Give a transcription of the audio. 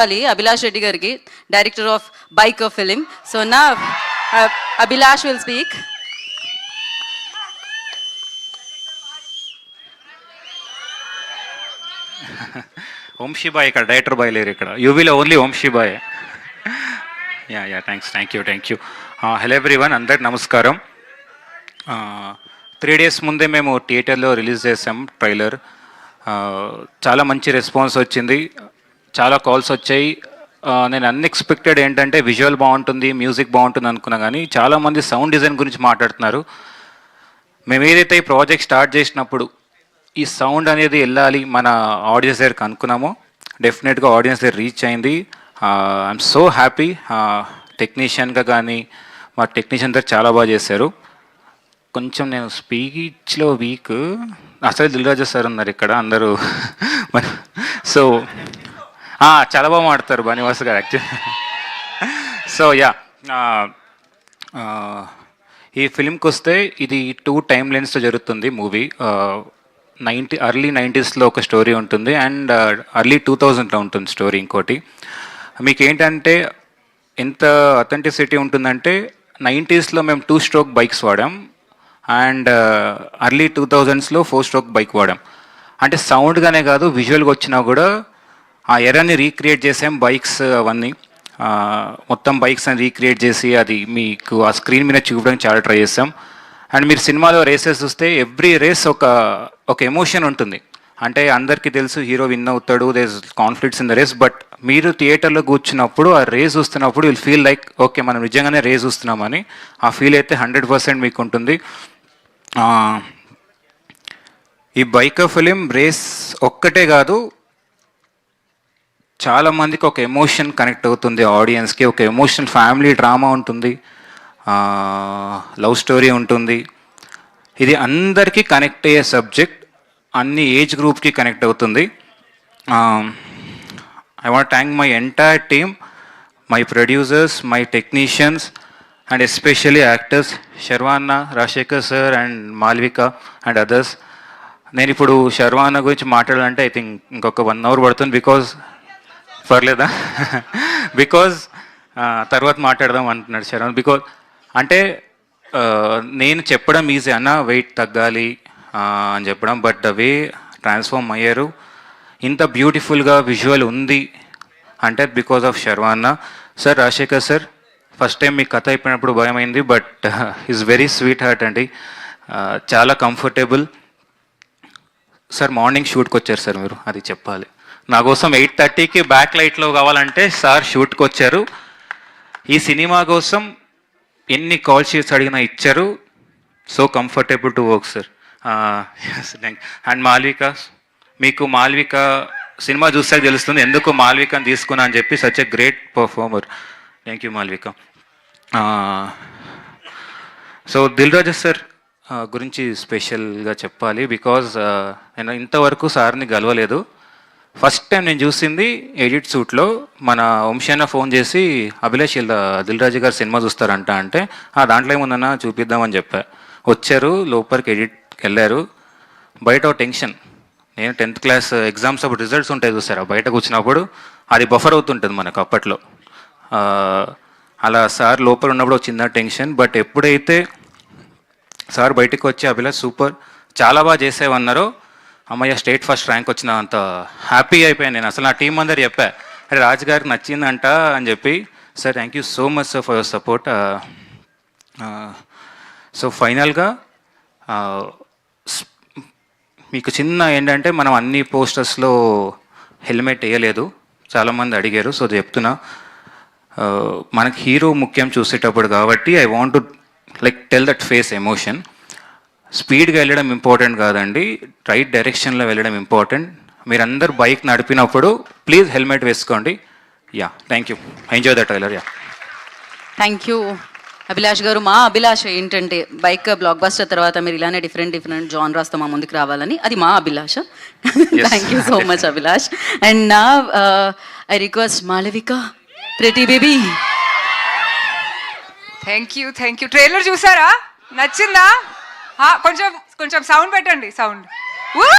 Abhilash Reddy Gargi, director of Biker Film. So now Abhilash will speak. Omshi Bhai ikkada director Bhai leru ikkada. You will only Omshi Bhai. Yeah, thanks. Thank you. Hello everyone, అందరికి నమస్కారం. 3 days ముందే మేము థియేటర్లో release చేసాం trailer. చాలా మంచి response వచ్చింది, చాలా కాల్స్ వచ్చాయి. నేను అన్ఎక్స్పెక్టెడ్ ఏంటంటే విజువల్ బాగుంటుంది, మ్యూజిక్ బాగుంటుంది అనుకున్నా, కానీ చాలామంది సౌండ్ డిజైన్ గురించి మాట్లాడుతున్నారు. మేము ఏదైతే ఈ ప్రాజెక్ట్ స్టార్ట్ చేసినప్పుడు ఈ సౌండ్ అనేది వెళ్ళాలి మన ఆడియన్స్ దగ్గరికి అనుకున్నామో, డెఫినెట్గా ఆడియన్స్ దగ్గర రీచ్ అయింది. I'm so happy. టెక్నీషియన్గా కానీ మా టెక్నీషియన్ దగ్గర చాలా బాగా చేశారు. కొంచెం నేను స్పీచ్లో వీక్, అసలు దిల్రాజు సార్ ఉన్నారు ఇక్కడ అందరూ. సో చాలా బాగా మాడతారు బనివాస్ గారు యాక్చువల్లీ. సో ఈ ఫిల్మ్కి వస్తే ఇది 2 టైమ్ లైన్స్తో జరుగుతుంది మూవీ. ఎర్లీ 90s ఒక స్టోరీ ఉంటుంది అండ్ ఎర్లీ 2000లో ఉంటుంది స్టోరీ. ఇంకోటి మీకు ఏంటంటే ఎంత అథెంటిసిటీ ఉంటుందంటే 90sలో మేము 2 stroke బైక్స్ వాడాం అండ్ ఎర్లీ 2000sలో 4 stroke బైక్ వాడాం. అంటే సౌండ్గానే కాదు, విజువల్గా వచ్చినా కూడా ఆ ఎరాని రీక్రియేట్ చేసాం. బైక్స్ అవన్నీ మొత్తం బైక్స్ అని రీక్రియేట్ చేసి అది మీకు ఆ స్క్రీన్ మీద చూపడానికి చాలా ట్రై చేసాం. అండ్ మీరు సినిమాలో రేసెస్ చూస్తే ఎవ్రీ రేస్ ఒక ఎమోషన్ ఉంటుంది. అంటే అందరికీ తెలుసు హీరో విన్ అవుతాడు, there is conflicts in the race, but మీరు థియేటర్లో కూర్చున్నప్పుడు ఆ రేస్ చూస్తున్నప్పుడు విల్ ఫీల్ లైక్ ఓకే మనం నిజంగానే రేస్ చూస్తున్నామని. ఆ ఫీల్ అయితే 100% మీకు ఉంటుంది. ఈ బైకర్ ఫిలిం రేస్ ఒక్కటే కాదు, చాలామందికి ఒక ఎమోషన్ కనెక్ట్ అవుతుంది, ఆడియన్స్కి ఒక ఎమోషనల్ ఫ్యామిలీ డ్రామా ఉంటుంది, లవ్ స్టోరీ ఉంటుంది. ఇది అందరికీ కనెక్ట్ అయ్యే సబ్జెక్ట్, అన్ని ఏజ్ గ్రూప్కి కనెక్ట్ అవుతుంది. I want thank my entire team, my producers, my technicians and especially actors శర్వాన్న, Rajasekhar sir and Malvika and others. నేను ఇప్పుడు శర్వాన్న గురించి మాట్లాడాలంటే ఐ థింక్ ఇంకొక 1 hour పడుతుంది. పర్లేదా? బికాజ్ తర్వాత మాట్లాడదాం అంటున్నాడు శర్వాన్. బికాజ్ అంటే నేను చెప్పడం ఈజీ అన్న, వెయిట్ తగ్గాలి అని చెప్పడం, బట్ ద వే ట్రాన్స్ఫార్మ్ అయ్యారు, ఇంత బ్యూటిఫుల్గా విజువల్ ఉంది అంటే బికాజ్ ఆఫ్ శర్వాన్న sir. Rajasekhar sir first time మీ కథ అయిపోయినప్పుడు భయమైంది, but is very sweet heart అండి, చాలా కంఫర్టబుల్. సార్ మార్నింగ్ షూట్కి వచ్చారు సార్, మీరు అది చెప్పాలి. నా కోసం 8:30కి బ్యాక్ లైట్లో కావాలంటే సార్ షూట్కి వచ్చారు. ఈ సినిమా కోసం ఎన్ని కాల్ షీట్స్ అడిగినా ఇచ్చారు. So comfortable to work sir. And Malvika, మీకు మాల్విక సినిమా చూస్తే తెలుస్తుంది ఎందుకు మాల్వికని తీసుకున్నా అని చెప్పి. Such a great performer. Thank you Malvika. So Dil Raju sir గురించి స్పెషల్గా చెప్పాలి, బికాజ్ నేను ఇంతవరకు సార్ని గెలవలేదు. ఫస్ట్ టైం నేను చూసింది ఎడిట్ సూట్లో మన వంశీన్న ఫోన్ చేసి అభిలాష్ ఇలా దిల్రాజు గారు సినిమా చూస్తారంట అంటే, దాంట్లో ఏముందన్నా చూపిద్దామని చెప్పా. వచ్చారు, లోపలికి ఎడిట్కి వెళ్ళారు. బయట ఒక టెన్షన్, నేను 10th class ఎగ్జామ్స్ అప్పుడు రిజల్ట్స్ ఉంటాయి చూసారా, బయట కూర్చున్నప్పుడు అది బఫర్ అవుతుంటుంది మనకు అప్పట్లో. అలా సార్ లోపల ఉన్నప్పుడు ఒక చిన్న టెన్షన్. బట్ ఎప్పుడైతే సార్ బయటకు వచ్చి అభిలాష్ సూపర్, చాలా బాగా చేసేవన్నారో, అమ్మయ్య స్టేట్ ఫస్ట్ ర్యాంక్ వచ్చిన అంత హ్యాపీ అయిపోయాను నేను. అసలు నా టీం అందరు చెప్పా, అరే రాజు గారికి నచ్చిందంట అని చెప్పి. Sir thank you so much sir for your support. So ఫైనల్గా మీకు చిన్న ఏంటంటే, మనం అన్ని పోస్టర్స్లో హెల్మెట్ వేయలేదు, చాలామంది అడిగారు. సో చెప్తున్నా, మనకి హీరో ముఖ్యం చూసేటప్పుడు కాబట్టి I want to like tell that face emotion. స్పీడ్గా వెళ్ళడం ఇంపార్టెంట్ కాదండి, రైట్ డైరెక్షన్లో వెళ్ళడం ఇంపార్టెంట్. మీరందరూ బైక్ నడిపినప్పుడు ప్లీజ్ హెల్మెట్ వేసుకోండి. Thank you. Enjoy the trailer. Thank you Abhilash గారు. మా అభిలాష ఏంటంటే బైక్ బ్లాక్ బస్టర్ తర్వాత మీరు ఇలానే డిఫరెంట్ జానరాస్తో మా ముందుకు రావాలని, అది మా అభిలాష. Thank you so much Abhilash. And నా I request Malavika, pretty baby. Thank you. Trailer చూసారా? నచ్చిందా? కొంచెం సౌండ్ పెట్టండి, సౌండ్.